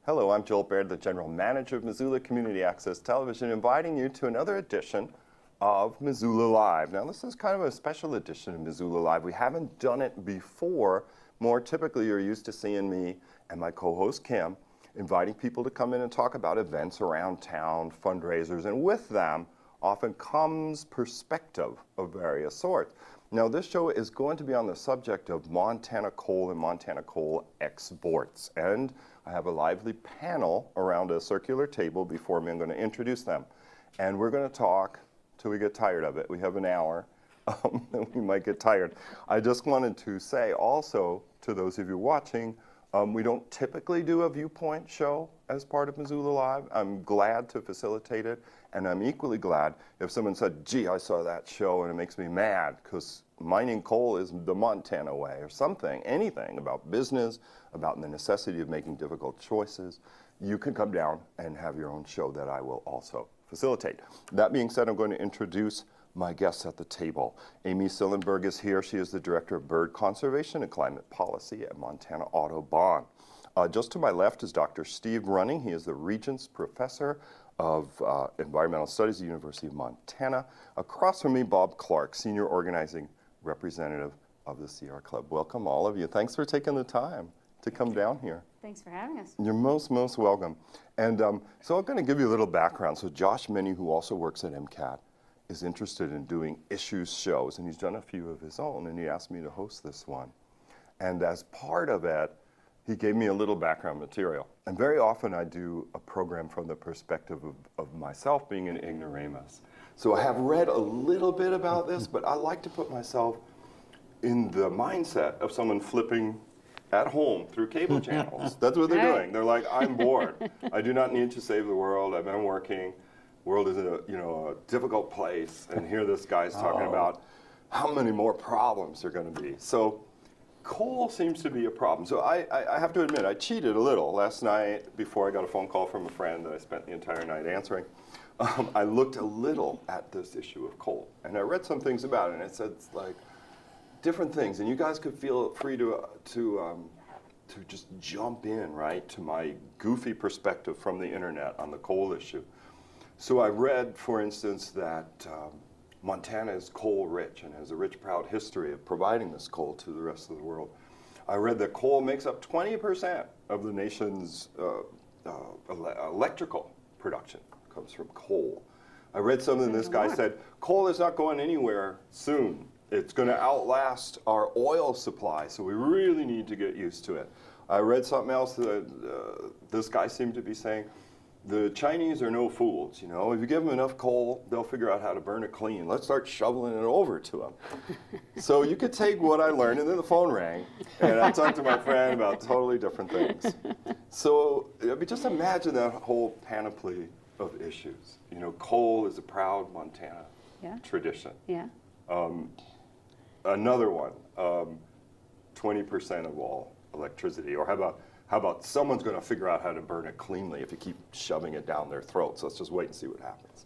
Hello, I'm Joel Baird, the General Manager of Missoula Community Access Television, inviting you to another edition of Missoula Live. Now, this is kind of a special edition of Missoula Live. We haven't done it before. More typically, you're used to seeing me and my co-host Kim inviting people to come in and talk about events around town, fundraisers, and with them often comes perspective of various sorts. Now, this show is going to be on the subject of Montana coal and Montana coal exports. And I have a lively panel around a circular table before me. I'm going to introduce them. And we're going to talk till we get tired of it. We have an hour. And we might get tired. I just wanted to say also to those of you watching, we don't typically do a viewpoint show as part of Missoula Live. I'm glad to facilitate it, and I'm equally glad if someone said, gee, I saw that show and it makes me mad because mining coal is the Montana way or something, anything about business, about the necessity of making difficult choices. You can come down and have your own show that I will also facilitate. That being said, I'm going to introduce my guests at the table. Amy Cilimburg is here. She is the Director of Bird Conservation and Climate Policy at Montana Audubon. Just to my left is Dr. Steve Running. He is the Regents Professor of Environmental Studies at the University of Montana. Across from me, Bob Clark, Senior Organizing Representative of the CR Club. Welcome, all of you. Thanks for taking the time to come down here. Thanks for having us. You're most welcome. And so I'm going to give you a little background. So Josh Meny, who also works at MCAT, is interested in doing issues shows, and he's done a few of his own, and he asked me to host this one. And as part of it, he gave me a little background material. And very often I do a program from the perspective of myself being an ignoramus. So I have read a little bit about this, but I like to put myself in the mindset of someone flipping at home through cable channels. That's what they're doing. They're like, I'm bored. I do not need to save the world. I've been working. World is a difficult place, and here this guy's talking about how many more problems there are going to be. So coal seems to be a problem. So I have to admit, I cheated a little last night before I got a phone call from a friend that I spent the entire night answering. I looked a little at this issue of coal, and I read some things about it, and it said like different things, and you guys could feel free to just jump in, right, to my goofy perspective from the internet on the coal issue. So I read, for instance, that Montana is coal rich and has a rich, proud history of providing this coal to the rest of the world. I read that coal makes up 20% of the nation's electrical production comes from coal. I read something this guy said, coal is not going anywhere soon. It's going to outlast our oil supply, so we really need to get used to it. I read something else that this guy seemed to be saying, the Chinese are no fools, you know. If you give them enough coal, they'll figure out how to burn it clean. Let's start shoveling it over to them. So you could take what I learned, and then the phone rang, and I talked to my friend about totally different things. So I mean, just imagine that whole panoply of issues. You know, coal is a proud Montana tradition. Yeah. Another one, 20% of all electricity, or how about someone's going to figure out how to burn it cleanly if you keep shoving it down their throats? Let's just wait and see what happens.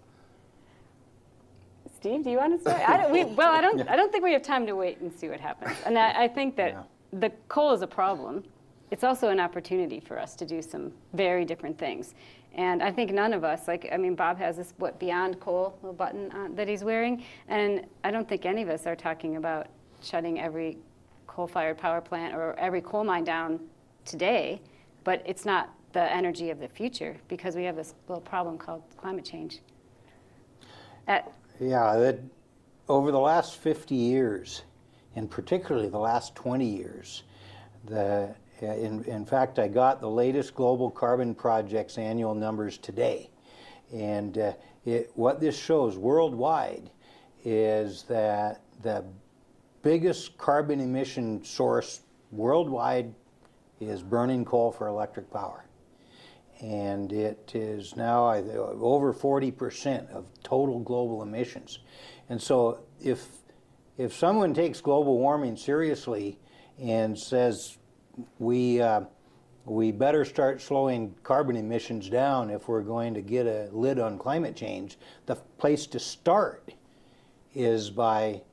Steve, do you want to start? I don't think we have time to wait and see what happens. And I think that the coal is a problem. It's also an opportunity for us to do some very different things. And I think none of us, Bob has this Beyond Coal little button on, that he's wearing, and I don't think any of us are talking about shutting every coal-fired power plant or every coal mine down today, but it's not the energy of the future because we have this little problem called climate change. Over the last 50 years, and particularly the last 20 years, in fact, I got the latest Global Carbon Project's annual numbers today, and what this shows worldwide is that the biggest carbon emission source worldwide is burning coal for electric power. And it is now over 40% of total global emissions. And so if someone takes global warming seriously and says we better start slowing carbon emissions down if we're going to get a lid on climate change, the place to start is by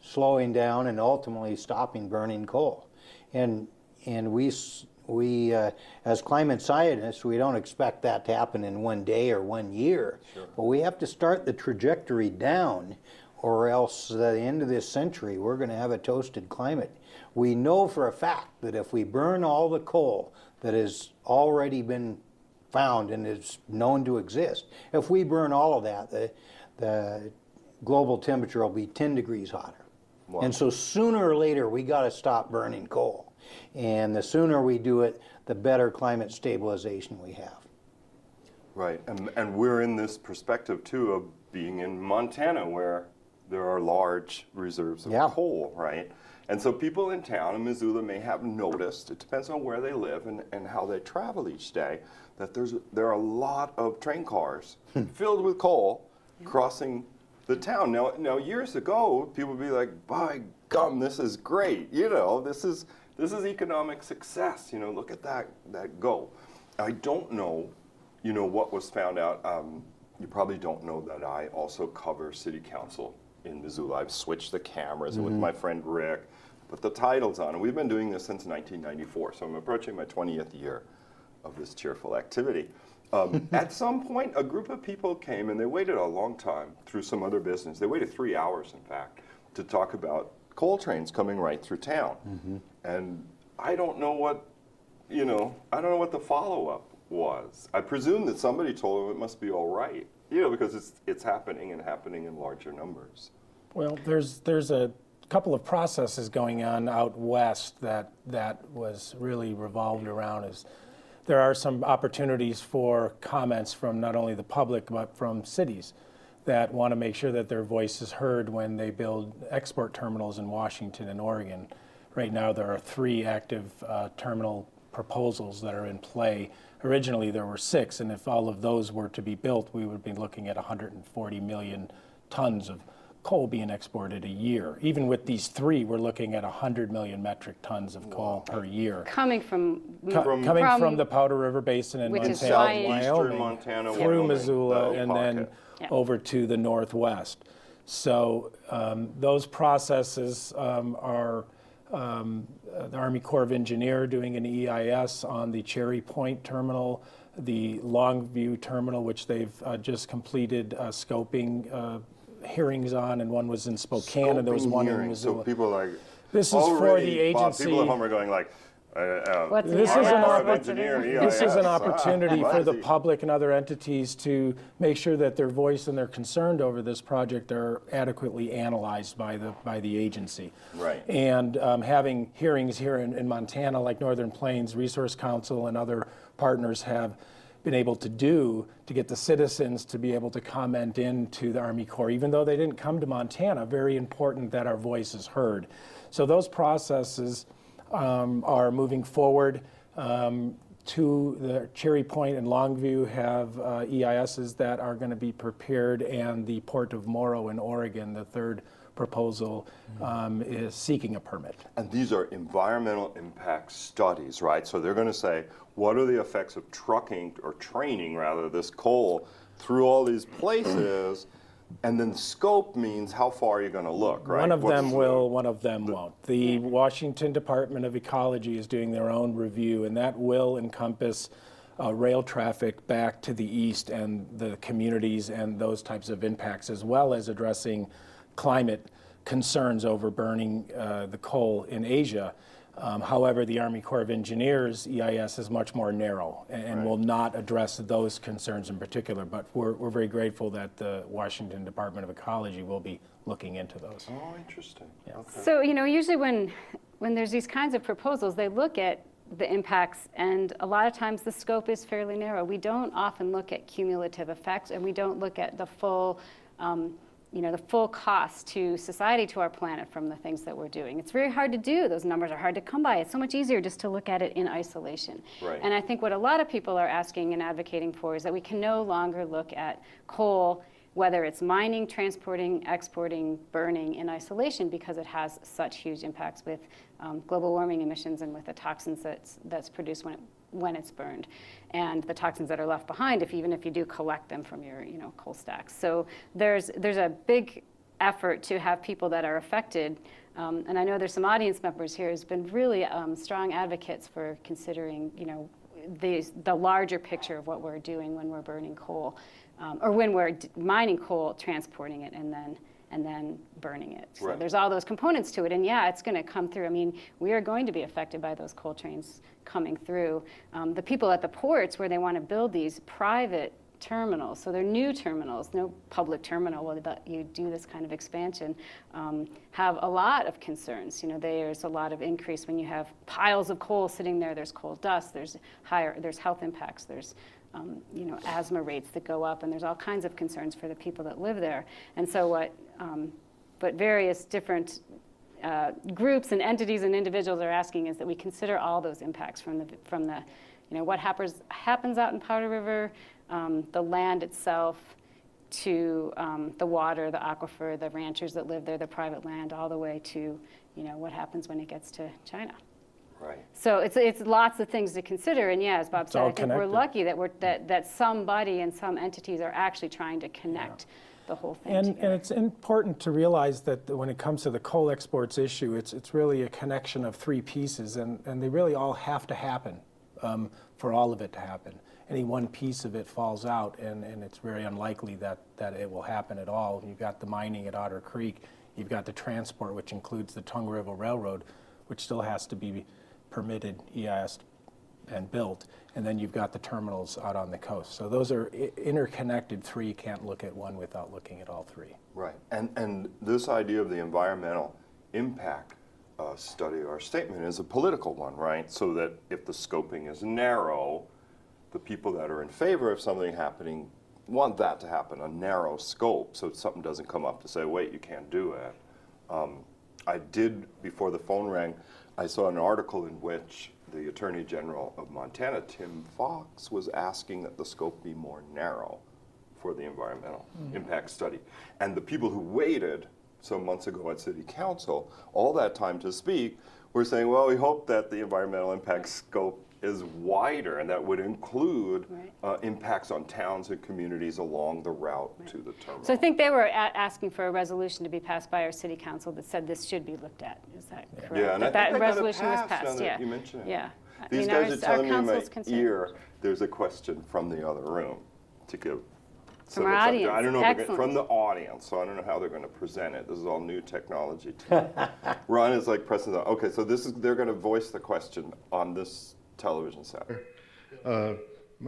slowing down and ultimately stopping burning coal. And we we, as climate scientists, we don't expect that to happen in one day or 1 year. Sure. But we have to start the trajectory down, or else at the end of this century, we're going to have a toasted climate. We know for a fact that if we burn all the coal that has already been found and is known to exist, if we burn all of that, the global temperature will be 10 degrees hotter. Wow. And so sooner or later, we got to stop burning coal. And the sooner we do it, the better climate stabilization we have. Right, and we're in this perspective too of being in Montana where there are large reserves of coal, right? And so people in town in Missoula may have noticed, it depends on where they live and how they travel each day, that there are a lot of train cars filled with coal crossing the town. Now years ago, people would be like, by gum, this is great, this is economic success, look at that go. I don't know, what was found out. You probably don't know that I also cover city council in Missoula. I've switched the cameras with my friend Rick, put the titles on, and we've been doing this since 1994, so I'm approaching my 20th year of this cheerful activity. At some point, a group of people came, and they waited a long time through some other business. They waited 3 hours, in fact, to talk about coal trains coming right through town. And I don't know what, the follow-up was. I presume that somebody told them it must be all right, because it's happening and happening in larger numbers. Well, there's a couple of processes going on out west that was really revolved around is there are some opportunities for comments from not only the public but from cities that want to make sure that their voice is heard when they build export terminals in Washington and Oregon. Right now there are 3 active terminal proposals that are in play. Originally there were 6, and if all of those were to be built, we would be looking at 140 million tons of coal being exported a year. Even with these 3, we're looking at 100 million metric tons of coal per year. Coming from the Powder River Basin in which is Montana, southeastern Wyoming, Montana, through Wyoming, Missoula, and then over to the northwest. So those processes are the Army Corps of Engineers doing an EIS on the Cherry Point terminal, the Longview terminal, which they've just completed scoping hearings on, and one was in Spokane, and there was one in Missoula. So people are like, this is for the agency. People at home are going like, This is an opportunity for the public and other entities to make sure that their voice and their concern over this project are adequately analyzed by the agency. Right. And having hearings here in Montana, like Northern Plains Resource Council and other partners have been able to do to get the citizens to be able to comment into the Army Corps, even though they didn't come to Montana. Very important that our voice is heard. So those processes are moving forward. To the Cherry Point and Longview have EISs that are going to be prepared, and the Port of Morrow in Oregon, the third proposal, is seeking a permit. And these are environmental impact studies, right? So they're going to say, what are the effects of trucking or training, rather, this coal through all these places? And then scope means how far you're going to look, right? One of them will, one of them won't. The Washington Department of Ecology is doing their own review, and that will encompass rail traffic back to the east and the communities and those types of impacts, as well as addressing climate concerns over burning the coal in Asia. However, the Army Corps of Engineers EIS is much more narrow and will not address those concerns in particular, but we're very grateful that the Washington Department of Ecology will be looking into those. Oh, interesting. Yeah. Okay. So, usually when there's these kinds of proposals, they look at the impacts, and a lot of times the scope is fairly narrow. We don't often look at cumulative effects, and we don't look at the full the full cost to society, to our planet, from the things that we're doing. It's very hard to do. Those numbers are hard to come by. It's so much easier just to look at it in isolation. Right. And I think what a lot of people are asking and advocating for is that we can no longer look at coal, whether it's mining, transporting, exporting, burning, in isolation, because it has such huge impacts with global warming emissions and with the toxins that's produced when it's burned, and the toxins that are left behind even if you do collect them from your coal stacks. So there's a big effort to have people that are affected And I know there's some audience members here who's been really strong advocates for considering, the larger picture of what we're doing when we're burning coal, or when we're mining coal, transporting it, and then burning it. So there's all those components to it, and yeah, it's going to come through. I mean, we are going to be affected by those coal trains coming through. The people at the ports where they want to build these private terminals, so they're new terminals, no public terminal where you do this kind of expansion, have a lot of concerns. There's a lot of increase when you have piles of coal sitting there. There's coal dust. There's health impacts. There's asthma rates that go up, and there's all kinds of concerns for the people that live there. And so what various different groups and entities and individuals are asking is that we consider all those impacts from the what happens out in Powder River, the land itself, to the water, the aquifer, the ranchers that live there, the private land, all the way to what happens when it gets to China. Right. So it's lots of things to consider, and yeah, as Bob said, I think we're lucky that somebody and some entities are actually trying to connect the whole thing and together. it's important to realize that when it comes to the coal exports issue, it's really a connection of three pieces, and they really all have to happen for all of it to happen. Any one piece of it falls out, and it's very unlikely that it will happen at all. You've got the mining at Otter Creek, you've got the transport, which includes the Tongue River Railroad, which still has to be permitted, EIS, and built, and then you've got the terminals out on the coast. So those are interconnected three. You can't look at one without looking at all three. Right, and this idea of the environmental impact study or statement is a political one, right? So that if the scoping is narrow, the people that are in favor of something happening want that to happen, a narrow scope, so something doesn't come up to say, wait, you can't do it. I did, before the phone rang, I saw an article in which the Attorney General of Montana, Tim Fox, was asking that the scope be more narrow for the environmental impact study. And the people who waited some months ago at City Council, all that time to speak, were saying, well, we hope that the environmental impact scope is wider, and that would include impacts on towns and communities along the route to the terminal. So I think they were asking for a resolution to be passed by our city council that said this should be looked at. Is that correct? Yeah, and I that think resolution was now passed. that Yeah, you mention it. yeah. These guys are telling me in my ear there's a question from the other room to give. From our audience. I don't know from the Excellent. audience, so I don't know how they're going to present it. This is all new technology to me. Ron is like pressing the, okay, so they're going to voice the question on this television set. My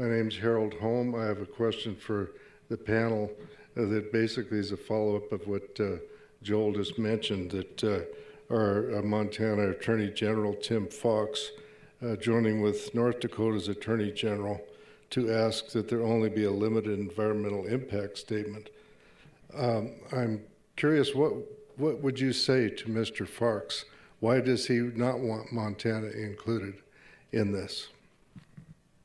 name's Harold Holm. I have a question for the panel that basically is a follow-up of what Joel just mentioned, that our Montana Attorney General, Tim Fox, joining with North Dakota's Attorney General to ask that there only be a limited environmental impact statement. I'm curious, what would you say to Mr. Fox? Why does he not want Montana included in this?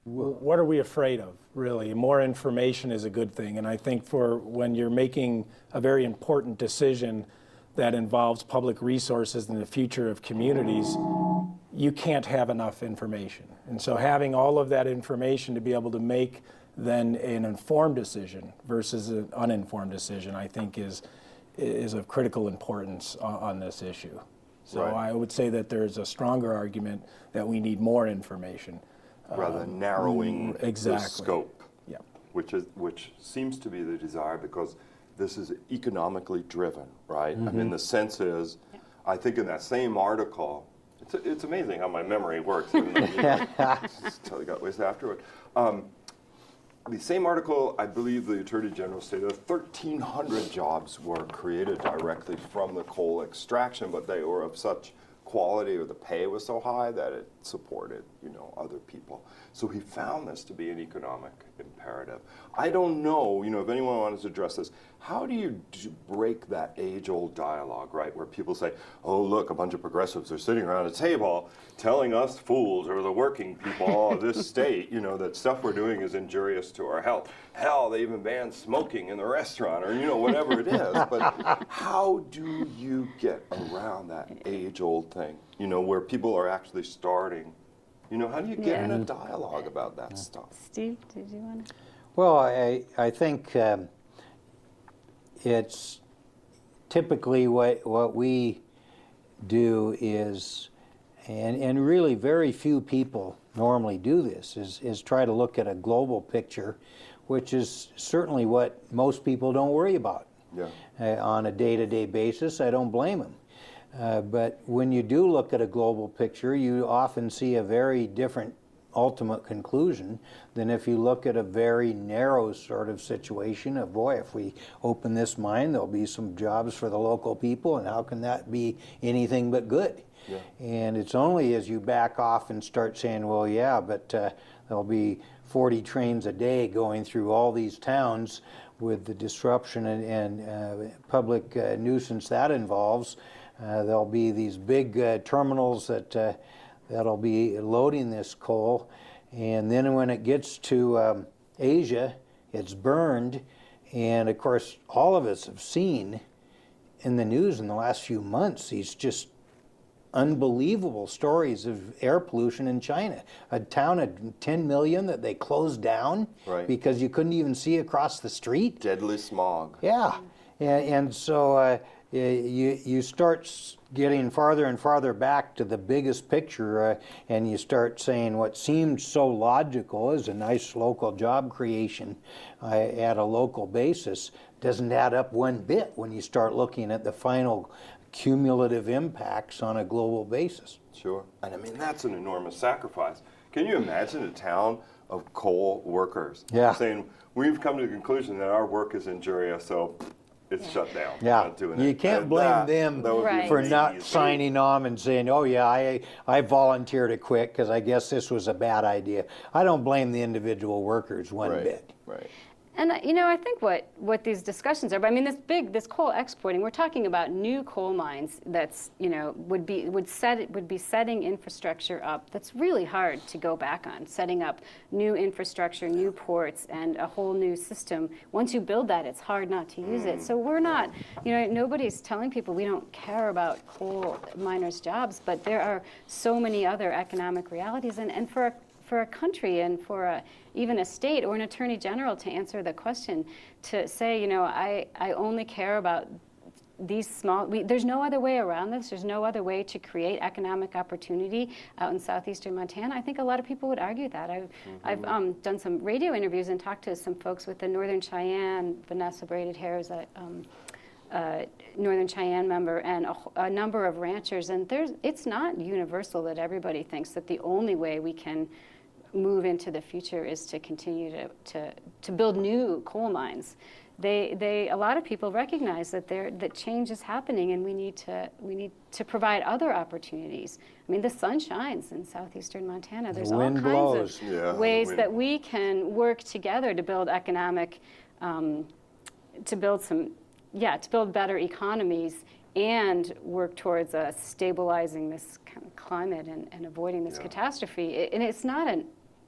What are we afraid of, really? More information is a good thing, and I think for when you're making a very important decision that involves public resources and the future of communities, you can't have enough information. And so having all of that information to be able to make then an informed decision versus an uninformed decision, I think is of critical importance on this issue. So I would say that there's a stronger argument that we need more information. Rather than narrowing the scope, yeah. which seems to be the desire, because this is economically driven, right? I mean, the sense is, I think in that same article, it's amazing how my memory works. Even though, until I got waste afterward. The same article, I believe the Attorney General stated that 1,300 jobs were created directly from the coal extraction, but they were of such quality, or the pay was so high that it supported, other people. So he found this to be an economic imperative. I don't know, if anyone wanted to address this, how do you break that age-old dialogue, right, where people say, oh, look, a bunch of progressives are sitting around a table telling us fools, or the working people of this state, that stuff we're doing is injurious to our health. Hell, they even banned smoking in the restaurant, or, whatever it is. But how do you get around that age-old thing, where people are actually starting? How do you get in a dialogue about that stuff? Steve, did you want to? Well, I think it's typically what we do is, and really very few people normally do this, is try to look at a global picture, which is certainly what most people don't worry about on a day-to-day basis. I don't blame them. But when you do look at a global picture, you often see a very different ultimate conclusion than if you look at a very narrow sort of situation of, boy, if we open this mine, there'll be some jobs for the local people, and how can that be anything but good? And it's only as you back off and start saying, well, yeah, but there'll be 40 trains a day going through all these towns with the disruption and public nuisance that involves. There'll be these big terminals that'll be loading this coal, and then when it gets to Asia, it's burned. And of course, all of us have seen in the news in the last few months these just unbelievable stories of air pollution in China. A town of 10 million that they closed down because you couldn't even see across the street. Deadly smog. Yeah, and so you start getting farther and farther back to the biggest picture, and you start saying what seemed so logical as a nice local job creation at a local basis doesn't add up one bit when you start looking at the final cumulative impacts on a global basis. Sure. And I mean, that's an enormous sacrifice. Can you imagine a town of coal workers saying, we've come to the conclusion that our work is injurious, so it's shut down. We're not doing You it. can't And blame them for not amazing. signing on and saying, oh yeah, I volunteered to quit because I guess this was a bad idea. I don't blame the individual workers one bit. Right. And I think what these discussions are, I mean, this coal exporting, we're talking about new coal mines that's, would be setting infrastructure up that's really hard to go back on, setting up new infrastructure, new ports, and a whole new system. Once you build that, it's hard not to use it. So we're not, nobody's telling people we don't care about coal miners' jobs, but there are so many other economic realities, and for a country and for even a state or an attorney general to answer the question, to say, I only care about these small, there's no other way around this. There's no other way to create economic opportunity out in southeastern Montana. I think a lot of people would argue that. I've done some radio interviews and talked to some folks with the Northern Cheyenne. Vanessa Braided Hair is a Northern Cheyenne member, and a number of ranchers. And it's not universal that everybody thinks that the only way we can move into the future is to continue to build new coal mines. A lot of people recognize that change is happening, and we need to provide other opportunities. I mean, the sun shines in southeastern Montana. There's all kinds of ways that we can work together to build economic, to build better economies and work towards stabilizing this kind of climate and avoiding this catastrophe. And it's not an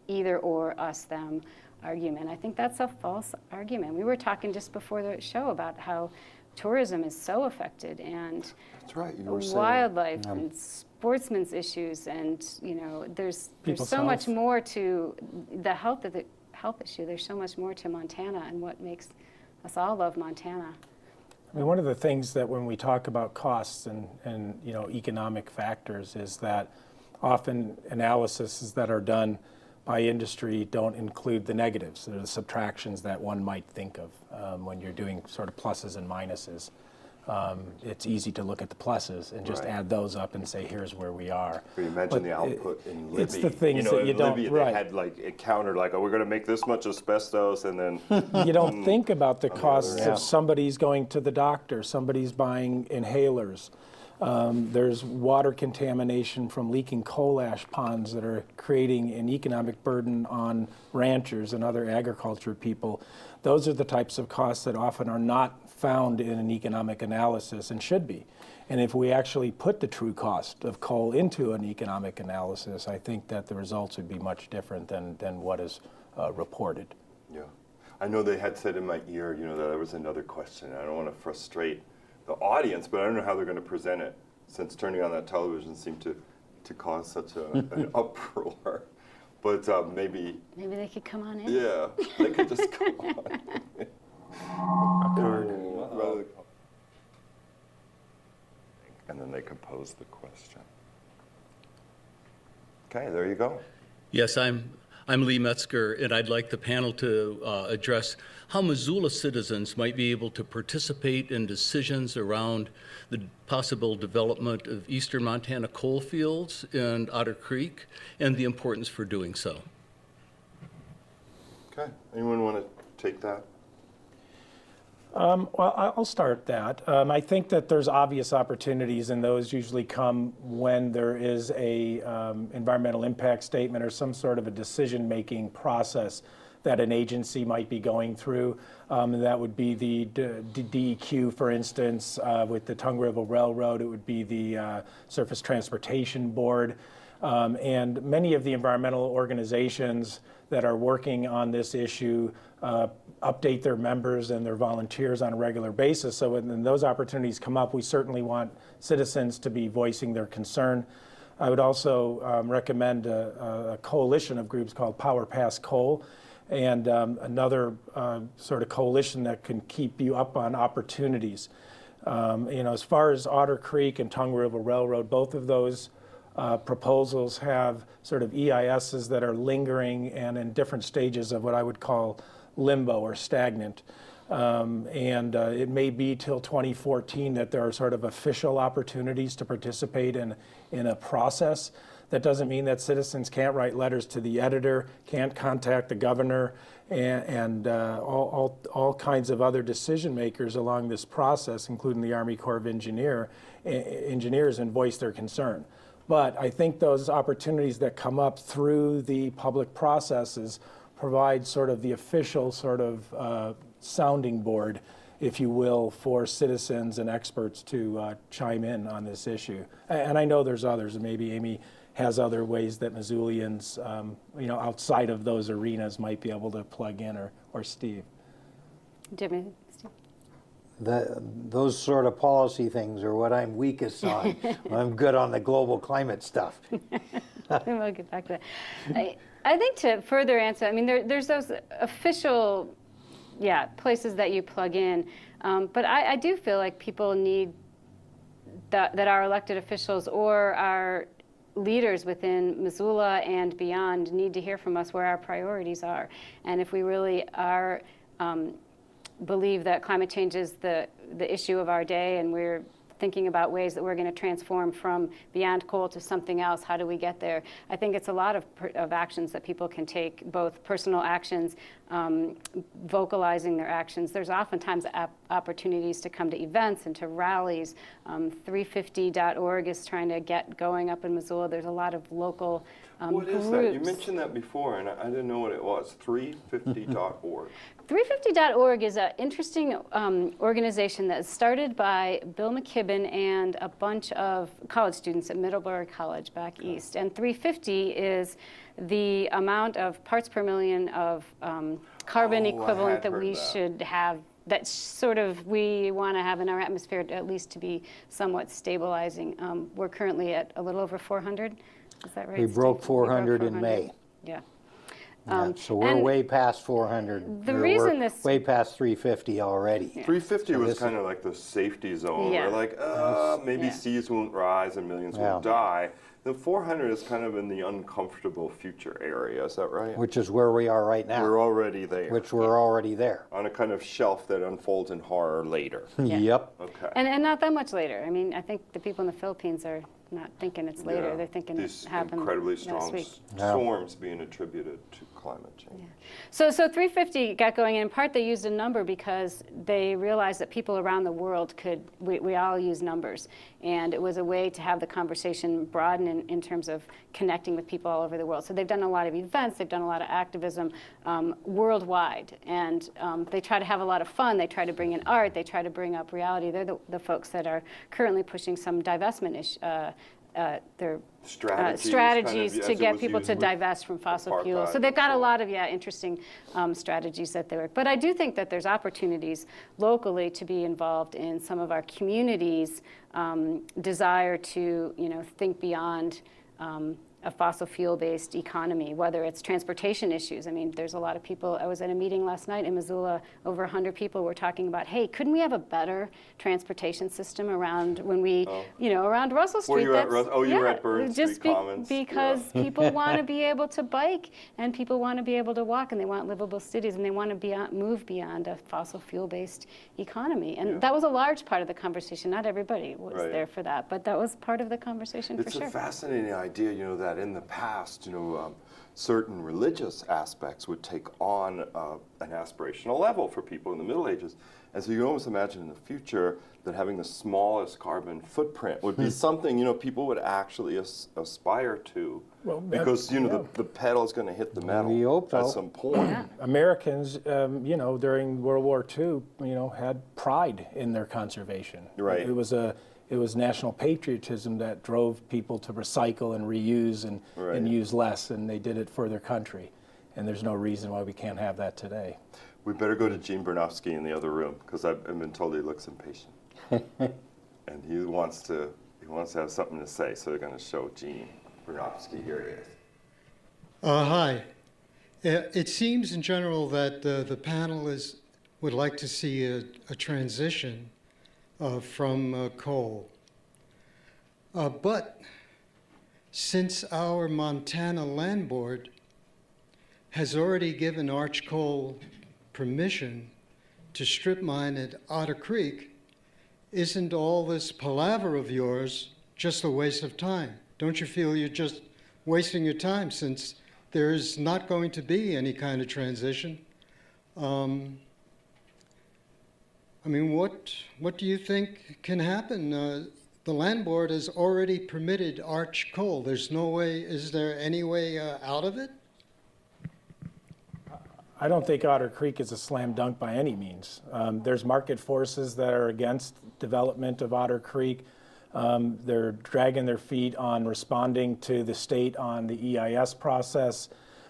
either or, us, them argument. I think that's a false argument. We were talking just before the show about how tourism is so affected, and That's right. You were saying. wildlife and sportsmen's issues, and there's so much more to the health issue. There's so much more to Montana and what makes us all love Montana. I mean, one of the things that when we talk about costs and economic factors is that often analyses that are done by industry don't include the negatives, the subtractions that one might think of when you're doing sort of pluses and minuses. It's easy to look at the pluses and just add those up and say, here's where we are. You imagine the output in Libby. It's the things that you don't, Libby, they had it countered we're going to make this much asbestos, and then you don't think about the costs of somebody's going to the doctor, somebody's buying inhalers. There's water contamination from leaking coal ash ponds that are creating an economic burden on ranchers and other agriculture people. Those are the types of costs that often are not found in an economic analysis and should be. And if we actually put the true cost of coal into an economic analysis, I think that the results would be much different than what is reported. Yeah. I know they had said in my ear, that there was another question. I don't want to frustrate the audience, but I don't know how they're going to present it, since turning on that television seemed to cause such an uproar. But maybe they could come on in. Yeah, they could just come on. and then they could pose the question. Okay, there you go. Yes, I'm Lee Metzger, and I'd like the panel to address how Missoula citizens might be able to participate in decisions around the possible development of eastern Montana coal fields and Otter Creek, and the importance for doing so. Okay, anyone want to take that? Well, I'll start that. I think that there's obvious opportunities, and those usually come when there is a environmental impact statement or some sort of a decision-making process that an agency might be going through. That would be the DEQ, for instance, with the Tongue River Railroad. It would be the Surface Transportation Board. And many of the environmental organizations that are working on this issue update their members and their volunteers on a regular basis. So when those opportunities come up, we certainly want citizens to be voicing their concern. I would also recommend a coalition of groups called Power Pass Coal, and another sort of coalition that can keep you up on opportunities. As far as Otter Creek and Tongue River Railroad, both of those proposals have sort of EISs that are lingering and in different stages of what I would call limbo or stagnant. It may be till 2014 that there are sort of official opportunities to participate in a process. That doesn't mean that citizens can't write letters to the editor, can't contact the governor, and all kinds of other decision makers along this process, including the Army Corps of Engineers, and voice their concern. But I think those opportunities that come up through the public processes provide sort of the official sort of sounding board, if you will, for citizens and experts to chime in on this issue. And I know there's others, and maybe Amy has other ways that Missoulians, outside of those arenas might be able to plug in, or Steve. Jimmy, Steve? Those sort of policy things are what I'm weakest on. I'm good on the global climate stuff. We'll get back to that. I think to further answer, I mean, there's those official, places that you plug in. But I do feel like people need that our elected officials or our leaders within Missoula and beyond need to hear from us where our priorities are. And if we really are believe that climate change is the issue of our day, and we're thinking about ways that we're going to transform from beyond coal to something else, how do we get there? I think it's a lot of actions that people can take, both personal actions, vocalizing their actions. There's oftentimes opportunities to come to events and to rallies. 350.org is trying to get going up in Missoula. There's a lot of local What is groups. that? You mentioned that before, and I didn't know what it was. 350.org. 350.org is an interesting organization that was started by Bill McKibben and a bunch of college students at Middlebury College back east. And 350 is the amount of parts per million of carbon equivalent that we should have, that sort of we want to have in our atmosphere, at least to be somewhat stabilizing. We're currently at a little over 400. Is that right, We Steve? broke 400 in 400. May. Yeah. So we're way past 400. The reason we're this- way past 350 already. 350 was this kind of like the safety zone. Yeah. We're like, maybe seas won't rise and millions won't Yeah. die. The 400 is kind of in the uncomfortable future area. Is that right? Which is where we are right now. We're already there. Which we're already there. On a kind of shelf that unfolds in horror later. Yeah. Yep. Okay. And not that much later. I mean, I think the people in the Philippines are not thinking it's later. Yeah. They're thinking These it happened incredibly last strong week. storms being attributed to climate change. So 350 got going, and in part they used a number because they realized that people around the world we all use numbers. And it was a way to have the conversation broaden in terms of connecting with people all over the world. So they've done a lot of events, they've done a lot of activism worldwide. And they try to have a lot of fun. They try to bring in art, they try to bring up reality. They're the folks that are currently pushing some divestment strategies to get people to divest from fossil fuels. So they've got a lot of interesting strategies that they work. But I do think that there's opportunities locally to be involved in some of our communities' desire to think beyond a fossil fuel-based economy, whether it's transportation issues. I mean, there's a lot of people. I was at a meeting last night in Missoula. Over 100 people were talking about, hey, couldn't we have a better transportation system around when we, around Russell Street? You were at Baird Street Commons. Because people want to be able to bike, and people want to be able to walk, and they want livable cities, and they want to move beyond a fossil fuel-based economy. And that was a large part of the conversation. Not everybody was there for that, but that was part of the conversation for sure. It's a fascinating idea, that in the past, certain religious aspects would take on an aspirational level for people in the Middle Ages. And so you can almost imagine in the future that having the smallest carbon footprint would be something, people would actually aspire to. Well, because, the pedal is going to hit the metal at some point. Yeah. Americans, during World War II, had pride in their conservation. Right. It was national patriotism that drove people to recycle and reuse and use less, and they did it for their country. And there's no reason why we can't have that today. We better go to Gene Bernofsky in the other room, because I've been told he looks impatient. And he wants to have something to say, so we're going to show Gene Bernofsky. Here it is. Hi. It seems in general that the panel would like to see a transition from coal. But since our Montana Land Board has already given Arch Coal permission to strip mine at Otter Creek, isn't all this palaver of yours just a waste of time? Don't you feel you're just wasting your time since there's not going to be any kind of transition? What do you think can happen? The land board has already permitted Arch Coal. Is there any way out of it? I don't think Otter Creek is a slam dunk by any means. There's market forces that are against development of Otter Creek. They're dragging their feet on responding to the state on the EIS process.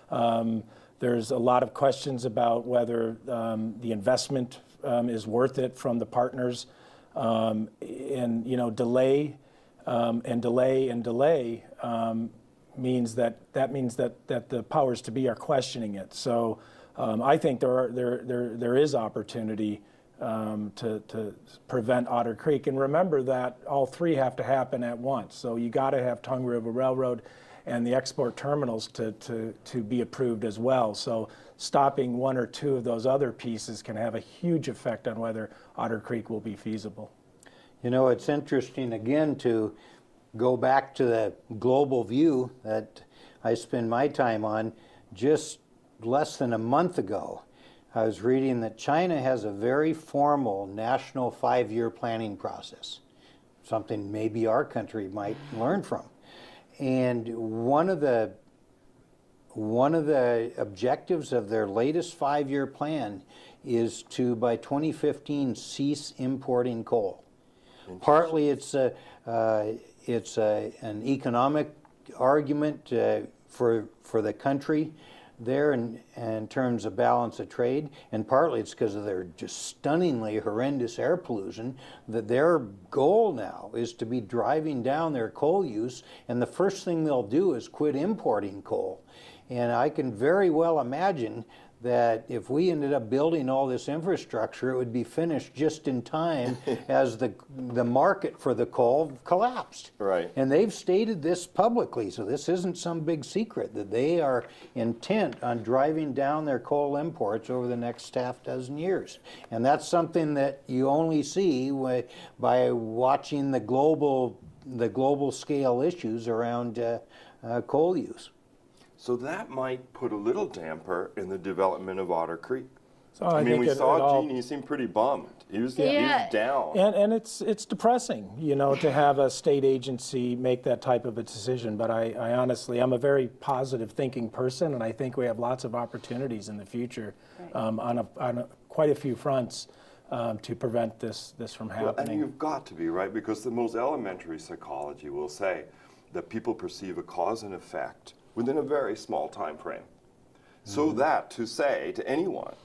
There's a lot of questions about whether the investment is worth it from the partners, and delay and delay and delay means that the powers to be are questioning it. So I think there is opportunity to prevent Otter Creek, and remember that all three have to happen at once. So you got to have Tongue River Railroad and the export terminals to be approved as well. So stopping one or two of those other pieces can have a huge effect on whether Otter Creek will be feasible. It's interesting again to go back to the global view that I spend my time on. Just less than a month ago, I was reading that China has a very formal national 5-year planning process, something maybe our country might learn from. And one of the objectives of their latest 5-year plan is to, by 2015, cease importing coal. Partly it's an economic argument for the country there in terms of balance of trade, and partly it's because of their just stunningly horrendous air pollution, that their goal now is to be driving down their coal use, and the first thing they'll do is quit importing coal. And I can very well imagine that if we ended up building all this infrastructure, it would be finished just in time as the market for the coal collapsed. Right. And they've stated this publicly, so this isn't some big secret, that they are intent on driving down their coal imports over the next half dozen years. And that's something that you only see by watching the global scale issues around coal use. So that might put a little damper in the development of Otter Creek. So I mean, think we saw Gene, he seemed pretty bummed. He was down. And it's depressing, to have a state agency make that type of a decision. But I honestly, I'm a very positive thinking person, and I think we have lots of opportunities in the future on quite a few fronts to prevent this from happening. Well, and you've got to be, right? Because the most elementary psychology will say that people perceive a cause and effect within a very small time frame. So that to say to anyone,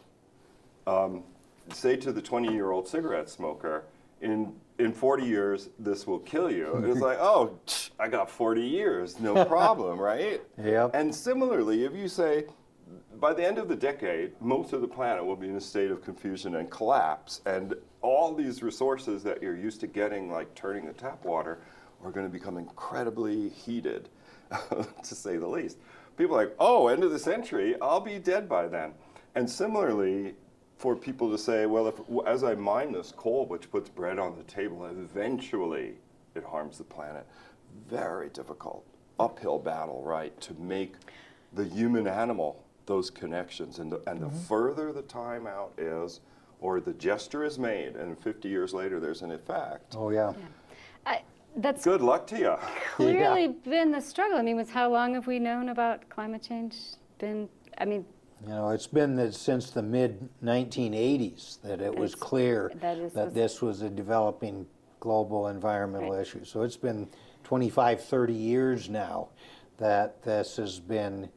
say to the 20-year-old cigarette smoker, in 40 years, this will kill you. And it's like, oh, I got 40 years, no problem, right? Yep. And similarly, if you say, by the end of the decade, most of the planet will be in a state of confusion and collapse, and all these resources that you're used to getting, like turning the tap water, are going to become incredibly heated, to say the least. People are like, oh, end of the century, I'll be dead by then. And similarly, for people to say, well, as I mine this coal, which puts bread on the table, eventually it harms the planet. Very difficult, uphill battle, right, to make the human animal those connections. And the further the time out is, or the gesture is made, and 50 years later there's an effect. Oh, yeah. That's Good luck to you. clearly been the struggle. I mean, how long have we known about climate change? You know, it's been since the mid-1980s that it was clear that this was a developing global environmental issue. So it's been 25, 30 years now that this has been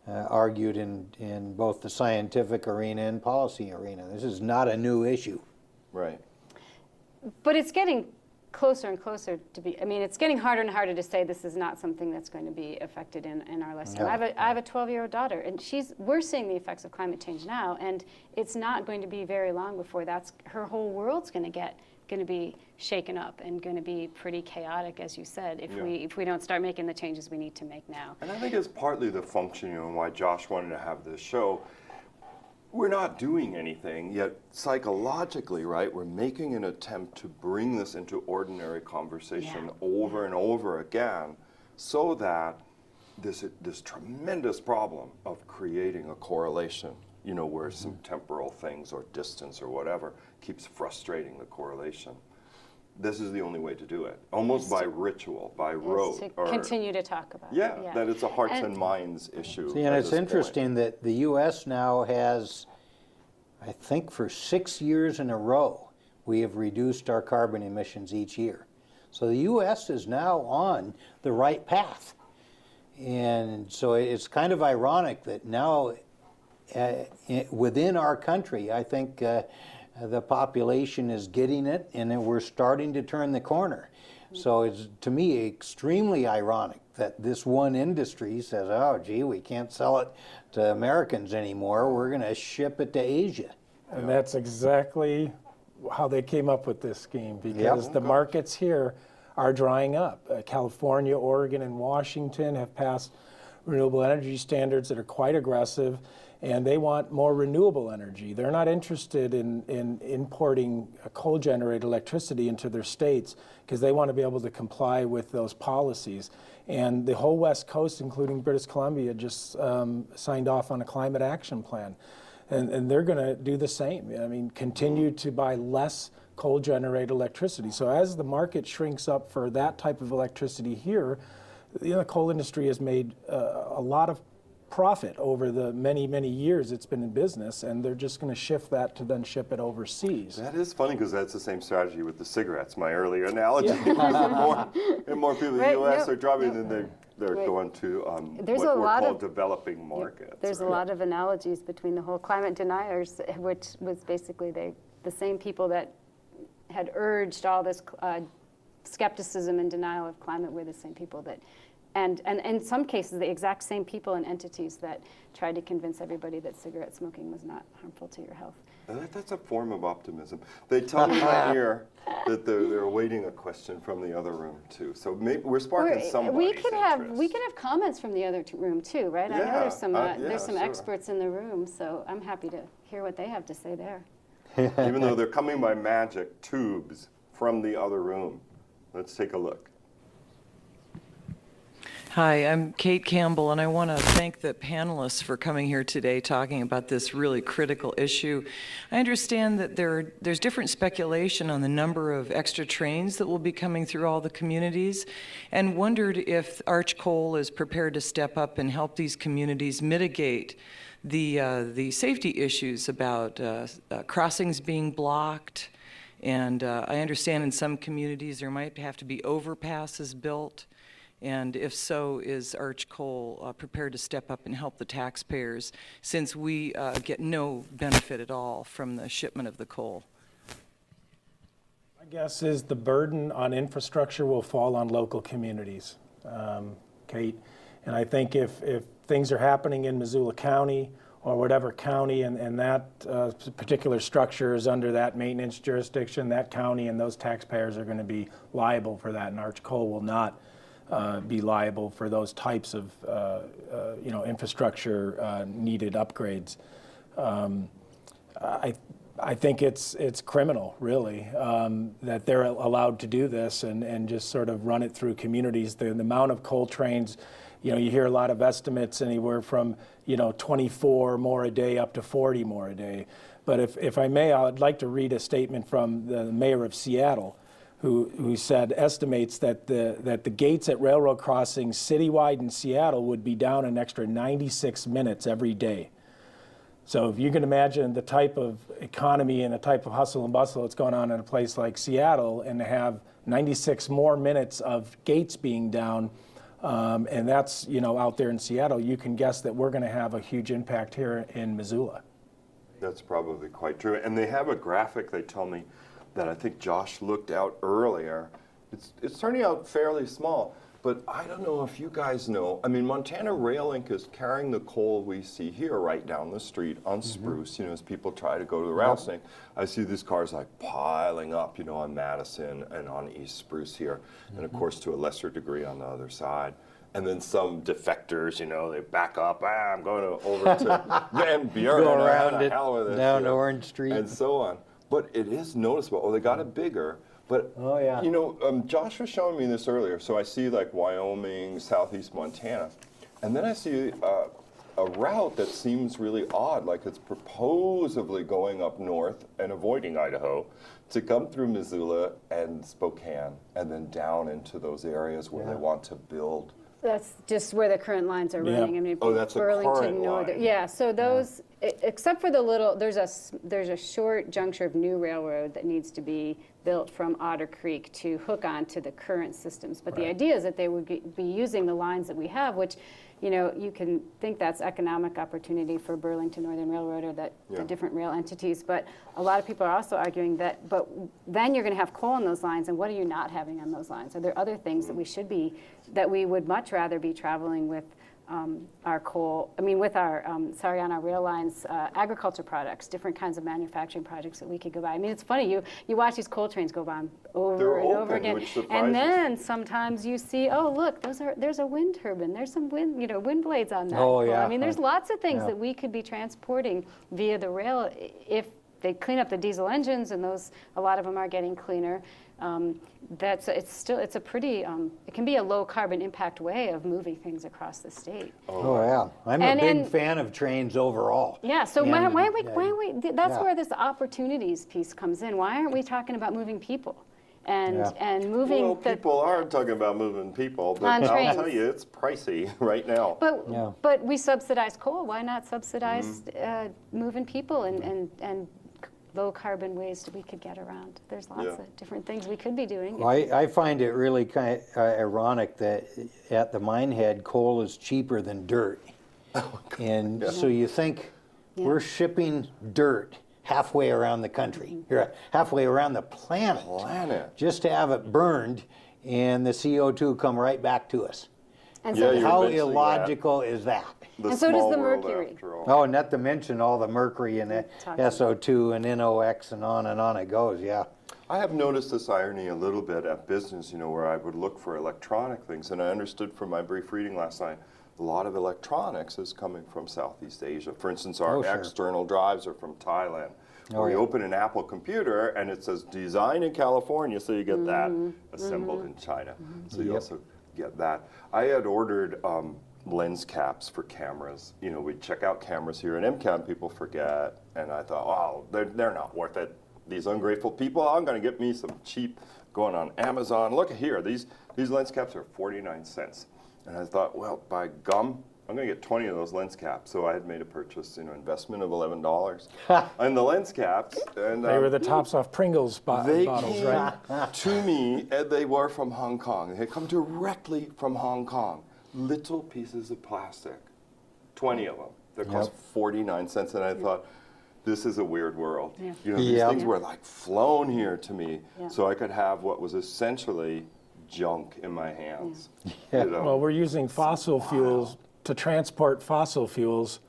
argued in both the scientific arena and policy arena. This is not a new issue. Right. But it's getting closer and closer to be, I mean, it's getting harder and harder to say this is not something that's going to be affected in our lifetime. Yeah. I have a 12-year-old daughter, and we're seeing the effects of climate change now, and it's not going to be very long before her whole world's going to be shaken up and going to be pretty chaotic, as you said, if we don't start making the changes we need to make now. And I think it's partly the function, and why Josh wanted to have this show. We're not doing anything, yet psychologically, right, we're making an attempt to bring this into ordinary conversation over and over again, so that this tremendous problem of creating a correlation, you know, where some temporal things or distance or whatever keeps frustrating the correlation. This is the only way to do it, almost by ritual, by rote. To continue to talk about it. Yeah, that it's a hearts and minds issue. See, and it's interesting that the U.S. now has, I think for 6 years in a row, we have reduced our carbon emissions each year. So the U.S. is now on the right path. And so it's kind of ironic that now within our country, I think the population is getting it, and then we're starting to turn the corner. So it's, to me, extremely ironic that this one industry says, oh, gee, we can't sell it to Americans anymore. We're going to ship it to Asia. And that's exactly how they came up with this scheme, because the markets here are drying up. California, Oregon, and Washington have passed renewable energy standards that are quite aggressive, and they want more renewable energy. They're not interested in importing coal-generated electricity into their states, because they want to be able to comply with those policies. And the whole West Coast, including British Columbia, just signed off on a climate action plan. And they're going to do the same. I mean, continue to buy less coal-generated electricity. So as the market shrinks up for that type of electricity here, the coal industry has made a lot of profit over the many, many years it's been in business, and they're just going to shift that to then ship it overseas. That is funny, because that's the same strategy with the cigarettes, my earlier analogy. more people in the U.S. are dropping than they're going to what we're called developing markets. There's a lot of analogies between the whole climate deniers, which was basically the same people that had urged all this skepticism and denial of climate were the same people that, and in some cases, the exact same people and entities that tried to convince everybody that cigarette smoking was not harmful to your health. That's a form of optimism. They tell me right here that they're awaiting a question from the other room too. So maybe we're sparking somebody's we could have interest. comments from the other room too, right? I know there's some sure. experts in the room, so I'm happy to hear what they have to say there. Even though they're coming by magic tubes from the other room. Let's take a look. Hi, I'm Kate Campbell, and I want to thank the panelists for coming here today talking about this really critical issue. I understand that there's different speculation on the number of extra trains that will be coming through all the communities, and wondered if Arch Coal is prepared to step up and help these communities mitigate the safety issues about crossings being blocked. And I understand in some communities there might have to be overpasses built. And if so, is Arch Coal prepared to step up and help the taxpayers, since we get no benefit at all from the shipment of the coal? My guess is the burden on infrastructure will fall on local communities, Kate. And I think if things are happening in Missoula County or whatever county and that particular structure is under that maintenance jurisdiction, that county and those taxpayers are going to be liable for that, and Arch Coal will not be liable for those types of infrastructure needed upgrades. I think it's criminal, really, that they're allowed to do this and just sort of run it through communities. The amount of coal trains, you hear a lot of estimates anywhere from 24 more a day up to 40 more a day. But if I may, I'd like to read a statement from the mayor of Seattle, who estimates that the gates at railroad crossings citywide in Seattle would be down an extra 96 minutes every day. So if you can imagine the type of economy and the type of hustle and bustle that's going on in a place like Seattle, and to have 96 more minutes of gates being down, and that's out there in Seattle, you can guess that we're going to have a huge impact here in Missoula. That's probably quite true. And they have a graphic, they tell me, that I think Josh looked out earlier. It's turning out fairly small, but I don't know if you guys know. I mean, Montana Rail Inc. is carrying the coal we see here right down the street on Spruce, as people try to go to the rail station. I see these cars like piling up, on Madison and on East Spruce here, and of course to a lesser degree on the other side. And then some defectors, they back up. I'm going over to Van Buren. Go around it down Orange Street. And so on. But it is noticeable. Oh, they got it bigger. But, oh, yeah. Josh was showing me this earlier. So I see like Wyoming, southeast Montana. And then I see a route that seems really odd, like it's proposably going up north and avoiding Idaho to come through Missoula and Spokane and then down into those areas where they want to build. That's just where the current lines are running. I mean, that's a current line. Yeah, so those, except for the little, there's a short juncture of new railroad that needs to be built from Otter Creek to hook onto the current systems. But the idea is that they would be using the lines that we have, which, you can think that's economic opportunity for Burlington Northern Railroad or the different rail entities. But a lot of people are also arguing that, but then you're going to have coal on those lines, and what are you not having on those lines? Are there other things that we would much rather be traveling with our coal, with our, on our rail lines, agriculture products, different kinds of manufacturing projects that we could go by. It's funny, you watch these coal trains go by over and over again. And then sometimes you see, oh, look, there's a wind turbine, there's some wind blades on that. Oh, yeah. There's lots of things that we could be transporting via the rail if they clean up the diesel engines, and a lot of them are getting cleaner. It's a pretty, it can be a low carbon impact way of moving things across the state. Oh yeah, I'm a big fan of trains overall. Yeah, so why where this opportunities piece comes in. Why aren't we talking about moving people? And moving Well, people are talking about moving people, but on I'll trains. tell you, it's pricey right now. But we subsidize coal. Why not subsidize moving people and low carbon ways that we could get around? There's lots of different things we could be doing. Well, I find it really kind of ironic that at the mine head, coal is cheaper than dirt. And so you think we're shipping dirt halfway around the country, halfway around the planet, just to have it burned, and the CO2 come right back to us. And so how illogical is that? And so does the mercury. Oh, not to mention all the mercury and the SO2 and NOx and on it goes, I have noticed this irony a little bit at business, where I would look for electronic things, and I understood from my brief reading last night, a lot of electronics is coming from Southeast Asia. For instance, our external drives are from Thailand. Where you open an Apple computer and it says design in California, so you get that assembled in China. So you also get that. I had ordered lens caps for cameras. We check out cameras here in MCAM, people forget, and I thought, oh, they're not worth it. These ungrateful people, I'm going to get me some cheap, going on Amazon. Look at here, these lens caps are 49 cents. And I thought, well, by gum, I'm going to get 20 of those lens caps. So I had made a purchase, investment of $11 on the lens caps. And They were the tops off Pringles bottles, right? To me, and they were from Hong Kong. They had come directly from Hong Kong. Little pieces of plastic, 20 of them. They cost 49 cents. And I thought, this is a weird world. Yeah. You know, these Yeah. things were like flown here to me, Yeah. so I could have what was essentially junk in my hands. Yeah. You know? Well, we're using fossil fuels to transport fossil fuels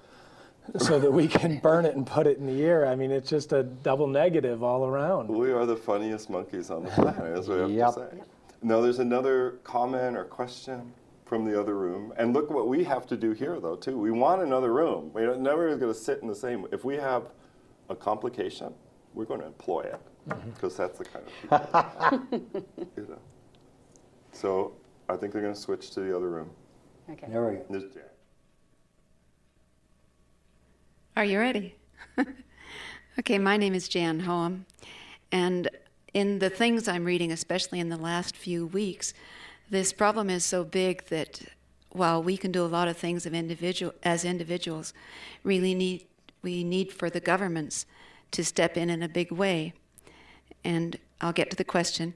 so that we can burn it and put it in the air. I mean, it's just a double negative all around. We are the funniest monkeys on the planet, that's what I have Yep. to say. Now, there's another comment or question from the other room. And look what we have to do here, though, too. We want another room. We're never going to sit in the same. If we have a complication, we're going to employ it, because that's the kind of people. You know. So I think they're going to switch to the other room. Okay. There we go. There's Jan. Are you ready? Okay, my name is Jan Hoem, and in the things I'm reading, especially in the last few weeks, this problem is so big that while we can do a lot of things as individuals, we need for the governments to step in a big way. And I'll get to the question.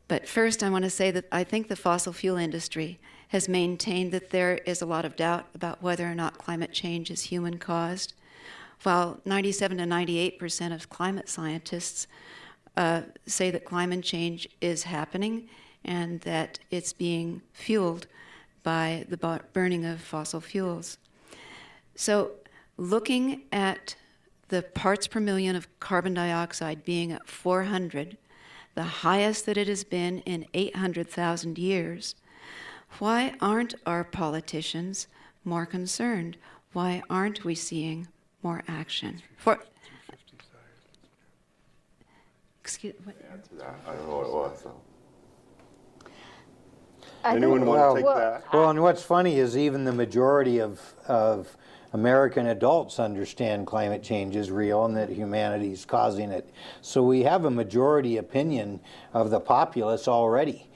But first, I want to say that I think the fossil fuel industry has maintained that there is a lot of doubt about whether or not climate change is human-caused, while 97 to 98% of climate scientists say that climate change is happening and that it's being fueled by the burning of fossil fuels. So looking at the parts per million of carbon dioxide being at 400, the highest that it has been in 800,000 years, why aren't our politicians more concerned? Why aren't we seeing more action? Excuse what? I don't know what it was. So. I think- Anyone want to take that? Well, and what's funny is even the majority of American adults understand climate change is real and that humanity is causing it. So we have a majority opinion of the populace already.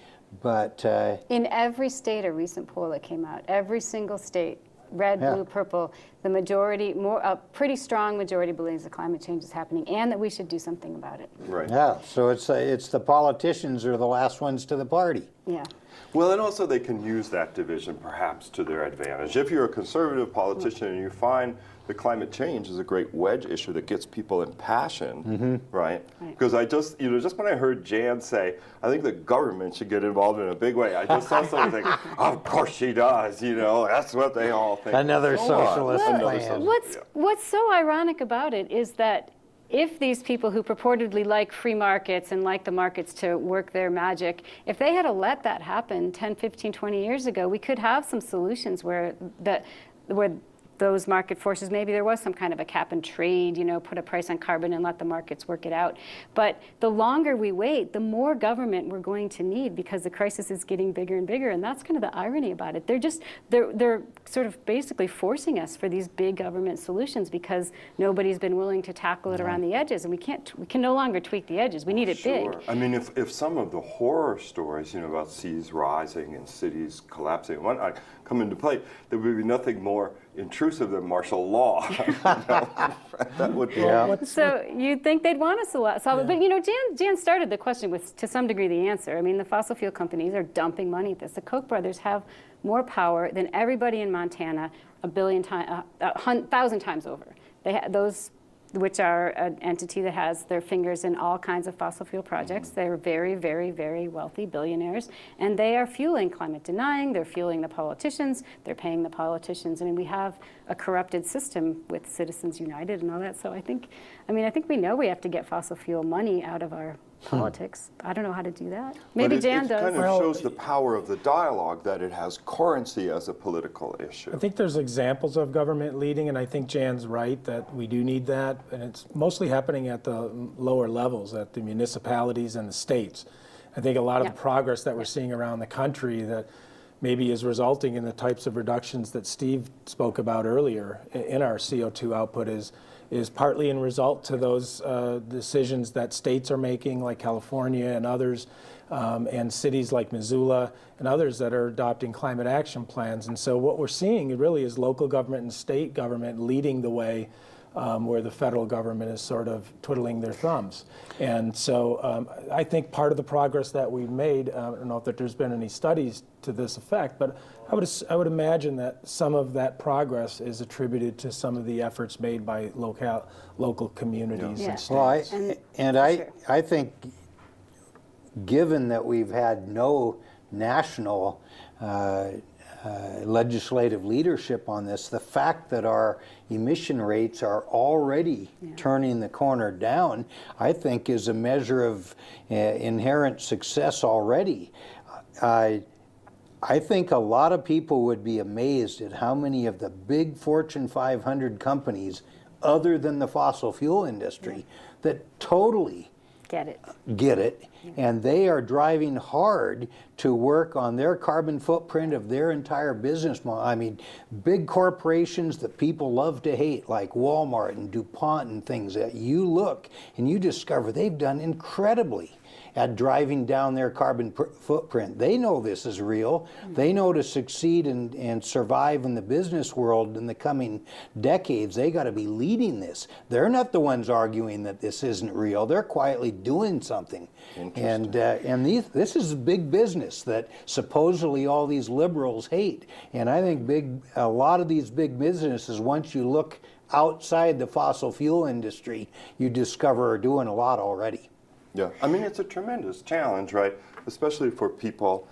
But In every state, a recent poll that came out, every single state, red, Yeah. blue, purple, the majority, a pretty strong majority believes that climate change is happening and that we should do something about it. Right. yeah, so it's the politicians are the last ones to the party. Yeah. Well, and also they can use that division perhaps to their advantage. If you're a conservative politician and you find that climate change is a great wedge issue that gets people impassioned, right? Because I just, just when I heard Jan say, I think the government should get involved in a big way, I just saw something think, of course she does, that's what they all think. Another So on. socialist Another plan. socialist, yeah. What's so ironic about it is that if these people who purportedly like free markets and like the markets to work their magic, if they had let that happen 10, 15, 20 years ago, we could have some solutions where those market forces, maybe there was some kind of a cap and trade, put a price on carbon and let the markets work it out. But the longer we wait, the more government we're going to need because the crisis is getting bigger and bigger. And that's kind of the irony about it. They're sort of basically forcing us for these big government solutions because nobody's been willing to tackle it around the edges. And we can no longer tweak the edges. We need it big. Sure. I mean, if some of the horror stories, about seas rising and cities collapsing and whatnot come into play, there would be nothing more intrusive than martial law. That would be. Yeah. So you'd think they'd want us to solve it. But, Jan started the question with, to some degree, the answer. I mean, the fossil fuel companies are dumping money at this. The Koch brothers have more power than everybody in Montana 1,000 times over. Those, which are an entity that has their fingers in all kinds of fossil fuel projects. They're very, very, very wealthy billionaires, and they are fueling climate denying, they're fueling the politicians, they're paying the politicians. I mean, we have a corrupted system with Citizens United and all that, so I think we know we have to get fossil fuel money out of our politics. I don't know how to do that. Maybe Jan It does. kind of shows the power of the dialogue, that it has currency as a political issue. I think there's examples of government leading, and I think Jan's right that we do need that, and it's mostly happening at the lower levels, at the municipalities and the states. I think a lot of the progress that we're seeing around the country that maybe is resulting in the types of reductions that Steve spoke about earlier in our CO2 output is partly in result to those decisions that states are making, like California and others, and cities like Missoula and others that are adopting climate action plans. And so what we're seeing really is local government and state government leading the way where the federal government is sort of twiddling their thumbs. And so I think part of the progress that we've made, I don't know if there's been any studies to this effect, but I would imagine that some of that progress is attributed to some of the efforts made by local communities and states. Well, I think given that we've had no national legislative leadership on this, the fact that our emission rates are already turning the corner down, I think is a measure of inherent success already. I think a lot of people would be amazed at how many of the big Fortune 500 companies, other than the fossil fuel industry, that totally get it, and they are driving hard to work on their carbon footprint of their entire business model. I mean, big corporations that people love to hate, like Walmart and DuPont and things, that you look and you discover they've done incredibly at driving down their carbon footprint. They know this is real. They know to succeed and survive in the business world in the coming decades, they got to be leading this. They're not the ones arguing that this isn't real. They're quietly doing something. And this is big business that supposedly all these liberals hate. And I think a lot of these big businesses, once you look outside the fossil fuel industry, you discover are doing a lot already. Yeah, I mean, it's a tremendous challenge, right? Especially for people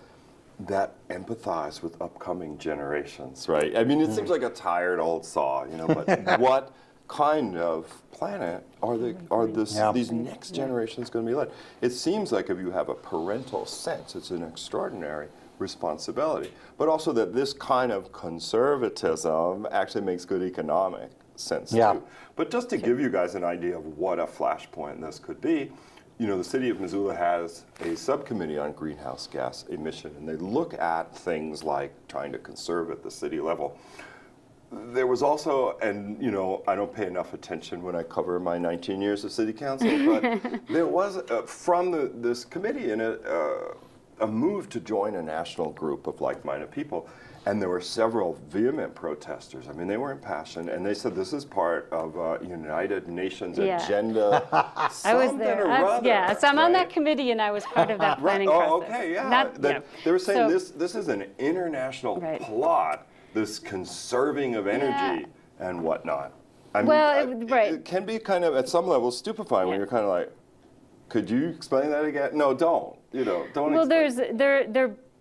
that empathize with upcoming generations, right? I mean, it seems like a tired old saw, you know, but what kind of planet are these next generations going to be led? It seems like if you have a parental sense, it's an extraordinary responsibility, but also that this kind of conservatism actually makes good economic sense too. But just to give you guys an idea of what a flashpoint this could be, you know, the city of Missoula has a subcommittee on greenhouse gas emission, and they look at things like trying to conserve at the city level. There was also, and you know, I don't pay enough attention when I cover my 19 years of city council, but there was from this committee a move to join a national group of like-minded people. And there were several vehement protesters. I mean, they were impassioned, and they said this is part of United Nations agenda. I was there. So I'm on that committee, and I was part of that planning process. Oh, okay, yeah. They were saying this is an international plot, this conserving of energy and whatnot. I mean, it can be kind of, at some level, stupefying when you're kind of like, could you explain that again? No, don't. You know, don't. Well,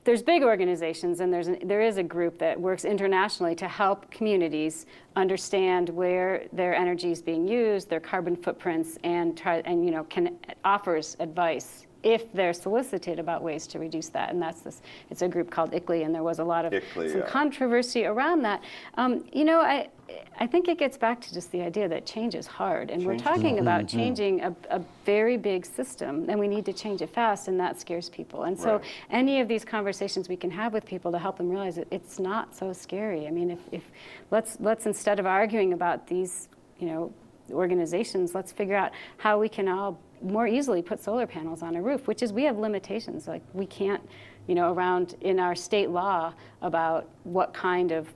there's big organizations, and there is a group that works internationally to help communities understand where their energy is being used, their carbon footprints, and offers advice if they're solicited about ways to reduce that. And it's a group called ICLEI, and there was a lot of controversy around that. I think it gets back to just the idea that change is hard, and we're talking about changing a very big system, and we need to change it fast, and that scares people. And so any of these conversations we can have with people to help them realize that it's not so scary. I mean, if let's instead of arguing about these, organizations, let's figure out how we can all more easily put solar panels on a roof, which is, we have limitations. Like, we can't, around in our state law about what kinds of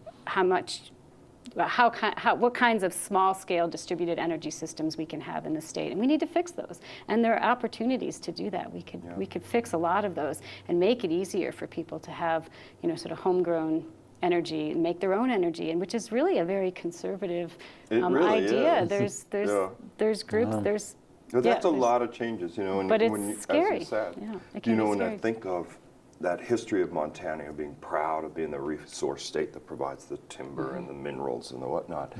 small-scale distributed energy systems we can have in the state, and we need to fix those. And there are opportunities to do that. We could fix a lot of those and make it easier for people to have, sort of homegrown energy and make their own energy, and which is really a very conservative idea. Is. There's groups. That's a lot of changes, but it's scary. As you said, it can be when scary. I think of that history of Montana, being proud of being the resource state that provides the timber and the minerals and the whatnot,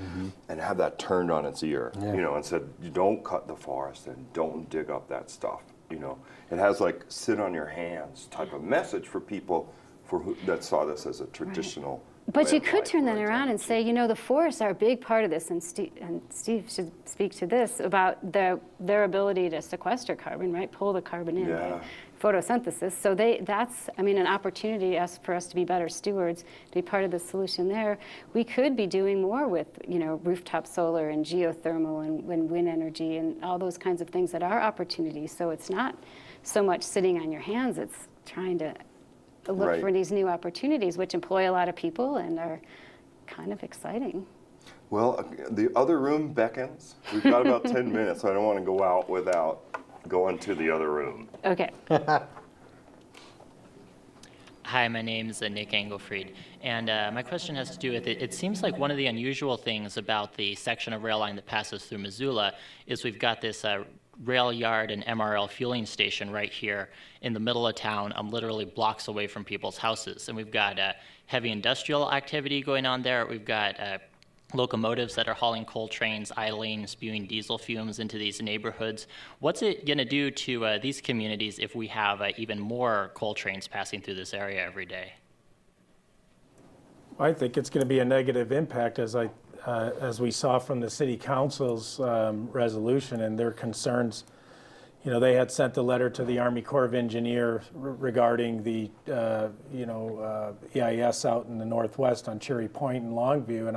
and have that turned on its ear, and said, you don't cut the forest and don't dig up that stuff. It has like sit on your hands type of message for people that saw this as a traditional. But you could turn that around and say, the forests are a big part of this, and Steve should speak to this about their ability to sequester carbon, right? Pull the carbon in by photosynthesis. So that's an opportunity for us to be better stewards, to be part of the solution there. We could be doing more with, rooftop solar and geothermal and wind energy and all those kinds of things that are opportunities. So it's not so much sitting on your hands, it's trying to look for these new opportunities, which employ a lot of people and are kind of exciting. Well, the other room beckons. We've got about 10 minutes, so I don't want to go out without going to the other room. Okay. Hi, my name is Nick Engelfried, and my question has to do with it seems like one of the unusual things about the section of rail line that passes through Missoula is we've got this rail yard and MRL fueling station right here in the middle of town, literally blocks away from people's houses. And we've got heavy industrial activity going on there. We've got locomotives that are hauling coal trains, idling, spewing diesel fumes into these neighborhoods. What's it going to do to these communities if we have even more coal trains passing through this area every day? I think it's going to be a negative impact, as we saw from the city council's resolution and their concerns. You know, they had sent a letter to the Army Corps of Engineers regarding the EIS out in the northwest on Cherry Point and Longview,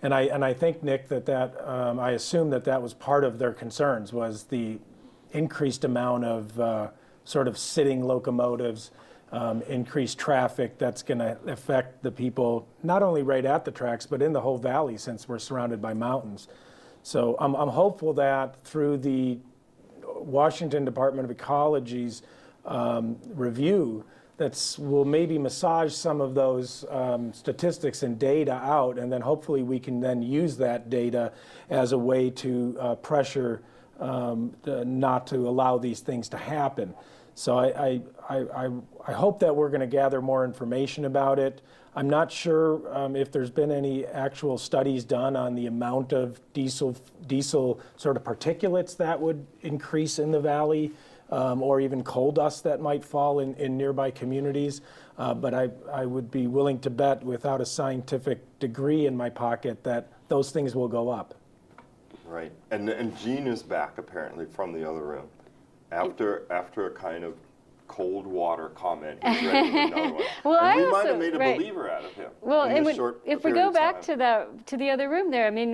and I think, Nick, that I assume that was part of their concerns, was the increased amount of sort of sitting locomotives, increased traffic that's going to affect the people not only right at the tracks but in the whole valley, since we're surrounded by mountains. So I'm hopeful that through the Washington Department of Ecology's review, will maybe massage some of those statistics and data out, and then hopefully we can then use that data as a way to pressure not to allow these things to happen. So I hope that we're going to gather more information about it. I'm not sure if there's been any actual studies done on the amount of diesel sort of particulates that would increase in the valley, or even coal dust that might fall in nearby communities. But I would be willing to bet, without a scientific degree in my pocket, that those things will go up. Right. And Jean is back, apparently, from the other room. After a kind of cold water comment, he's ready with another one. Well, and we might have made a believer out of him. Well, in this short if we period go of back time. to the other room there, I mean,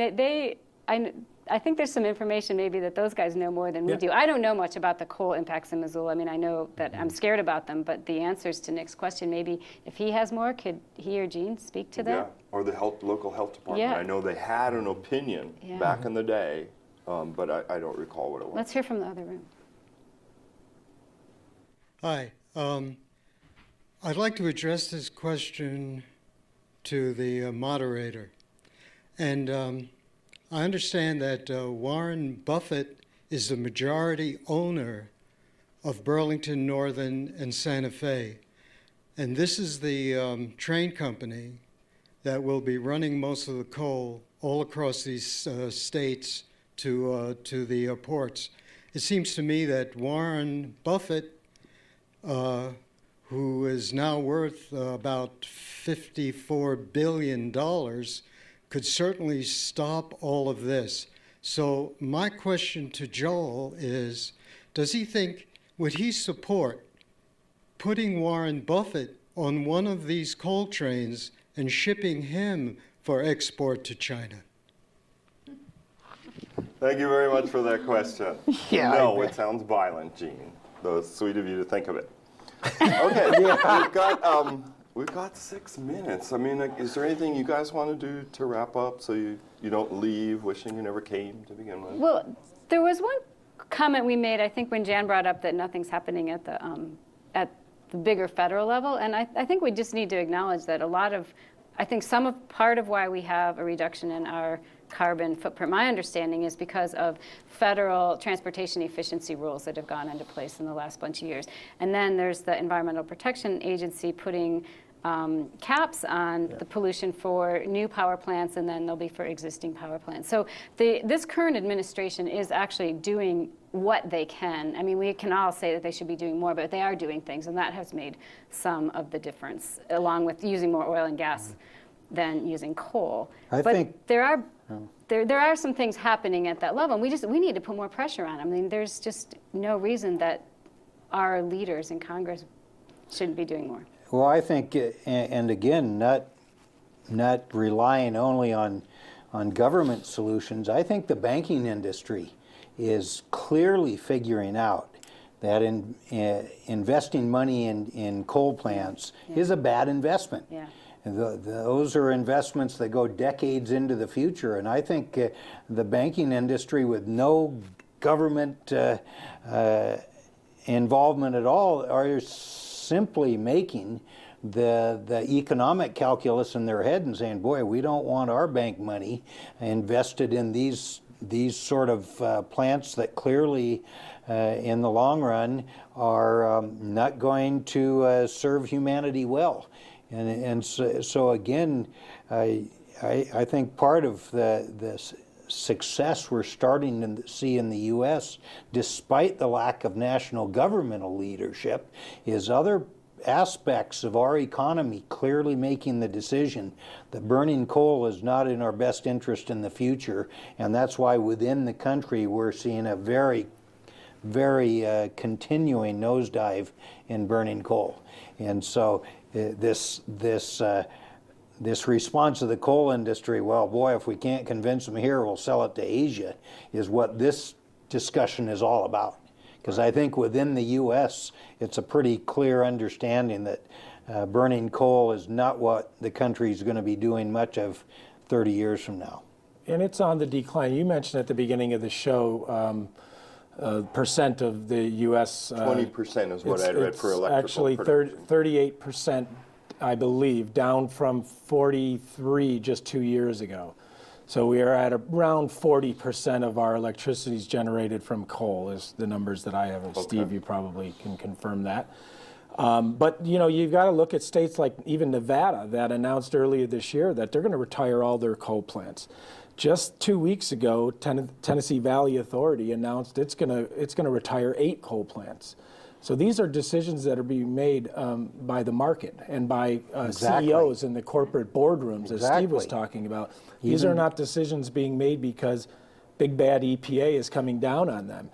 I think there's some information maybe that those guys know more than we do. I don't know much about the coal impacts in Missoula. I mean, I know that I'm scared about them, but the answers to Nick's question, maybe if he has more, could he or Jean speak to that? Yeah, or the local health department. Yeah. I know they had an opinion back in the day, but I don't recall what it was. Let's hear from the other room. Hi. I'd like to address this question to the moderator. And I understand that Warren Buffett is the majority owner of Burlington Northern and Santa Fe. And this is the train company that will be running most of the coal all across these states to the ports. It seems to me that Warren Buffett, who is now worth about $54 billion, could certainly stop all of this. So my question to Joel is, would he support putting Warren Buffett on one of these coal trains and shipping him for export to China? Thank you very much for that question. Yeah, No, it sounds violent, Gene, though it's sweet of you to think of it. Okay, we've got 6 minutes. I mean, is there anything you guys want to do to wrap up so you don't leave wishing you never came to begin with? Well, there was one comment we made, I think, when Jan brought up that nothing's happening at the bigger federal level, and I think we just need to acknowledge that part of why we have a reduction in our carbon footprint, my understanding, is because of federal transportation efficiency rules that have gone into place in the last bunch of years. And then there's the Environmental Protection Agency putting caps on the pollution for new power plants, and then they'll be for existing power plants. So this current administration is actually doing what they can. I mean, we can all say that they should be doing more, but they are doing things, and that has made some of the difference, along with using more oil and gas than using coal. I think there are some things happening at that level, and we need to put more pressure on them. I mean, there's just no reason that our leaders in Congress shouldn't be doing more. Well, I think, and again, not relying only on government solutions, I think the banking industry is clearly figuring out that investing money in coal plants is a bad investment. Yeah. Those are investments that go decades into the future, and I think the banking industry, with no government involvement at all, are simply making the economic calculus in their head and saying, boy, we don't want our bank money invested in these sort of plants that clearly in the long run are not going to serve humanity well. And so again, I think part of the success we're starting to see in the U.S., despite the lack of national governmental leadership, is other aspects of our economy clearly making the decision that burning coal is not in our best interest in the future, and that's why within the country we're seeing a very continuing nosedive in burning coal. And so this response of the coal industry, well, boy, if we can't convince them here, we'll sell it to Asia, is what this discussion is all about. Because I think within the U.S., it's a pretty clear understanding that burning coal is not what the country is going to be doing much of 30 years from now. And it's on the decline. You mentioned at the beginning of the show percent of the U.S. 20% is what I read for electrical actually production. 38%, I believe, down from 43 just 2 years ago. So we are at around 40% of our electricity is generated from coal, is the numbers that I have. And Steve, you probably can confirm that. But you know, you've got to look at states like even Nevada that announced earlier this year that they're going to retire all their coal plants. Just 2 weeks ago, Tennessee Valley Authority announced it's going to retire 8 coal plants. So these are decisions that are being made by the market and by CEOs in the corporate boardrooms, as Steve was talking about. These are not decisions being made because big bad EPA is coming down on them.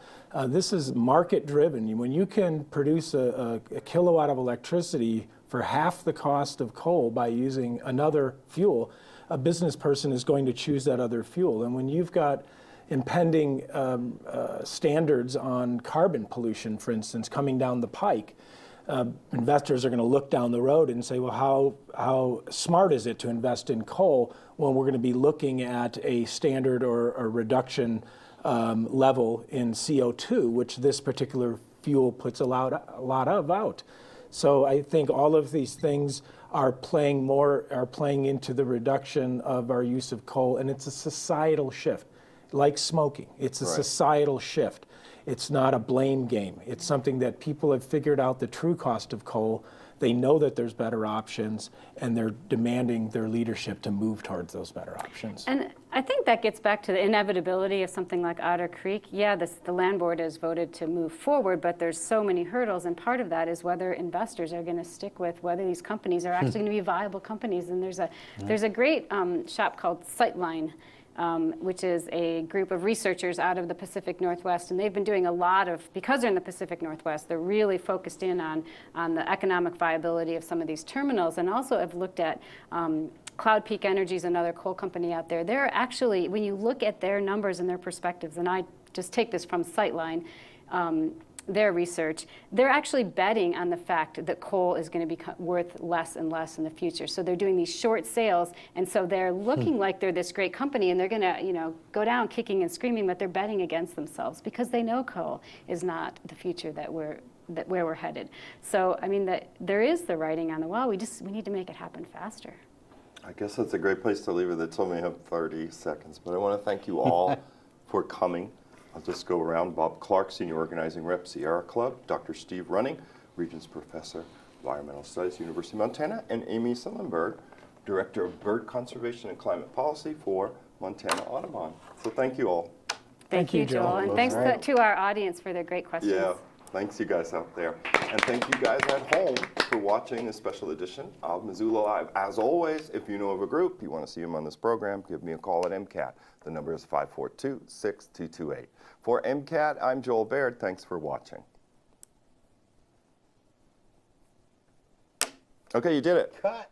This is market driven. When you can produce a kilowatt of electricity for half the cost of coal by using another fuel, a business person is going to choose that other fuel. And when you've got impending standards on carbon pollution, for instance, coming down the pike, investors are going to look down the road and say, well, how smart is it to invest in coal when we're going to be looking at a standard or a reduction level in CO2, which this particular fuel puts a lot of out. So I think all of these things are playing into the reduction of our use of coal, and it's a societal shift. Like smoking, it's a societal shift. It's not a blame game. It's something that people have figured out the true cost of coal. They know that there's better options, and they're demanding their leadership to move towards those better options. And I think that gets back to the inevitability of something like Otter Creek. Yeah, the land board has voted to move forward, but there's so many hurdles, and part of that is whether investors are going to stick with whether these companies are actually going to be viable companies. And there's a great shop called Sightline, which is a group of researchers out of the Pacific Northwest, and they've been doing a lot of, because they're in the Pacific Northwest, they're really focused in on the economic viability of some of these terminals, and also have looked at Cloud Peak Energy is another coal company out there. They're actually, when you look at their numbers and their perspectives, and I just take this from Sightline, their research, they're actually betting on the fact that coal is going to be worth less and less in the future. So they're doing these short sales, and so they're looking like they're this great company, and they're going to, go down kicking and screaming, but they're betting against themselves because they know coal is not the future where we're headed. So I mean, there is the writing on the wall. We need to make it happen faster. I guess that's a great place to leave it. It's only have 30 seconds, but I want to thank you all for coming. I'll just go around. Bob Clark, Senior Organizing Rep, Sierra Club. Dr. Steve Running, Regents Professor, Environmental Studies, University of Montana. And Amy Cilimburg, Director of Bird Conservation and Climate Policy for Montana Audubon. So thank you all. Thank you, Joel. And thanks to our audience for their great questions. Yeah, thanks you guys out there. And thank you guys at home for watching a special edition of Missoula Live. As always, if you know of a group, you want to see them on this program, give me a call at MCAT. The number is 542-6228. For MCAT, I'm Joel Baird. Thanks for watching. Okay, you did it. Cut.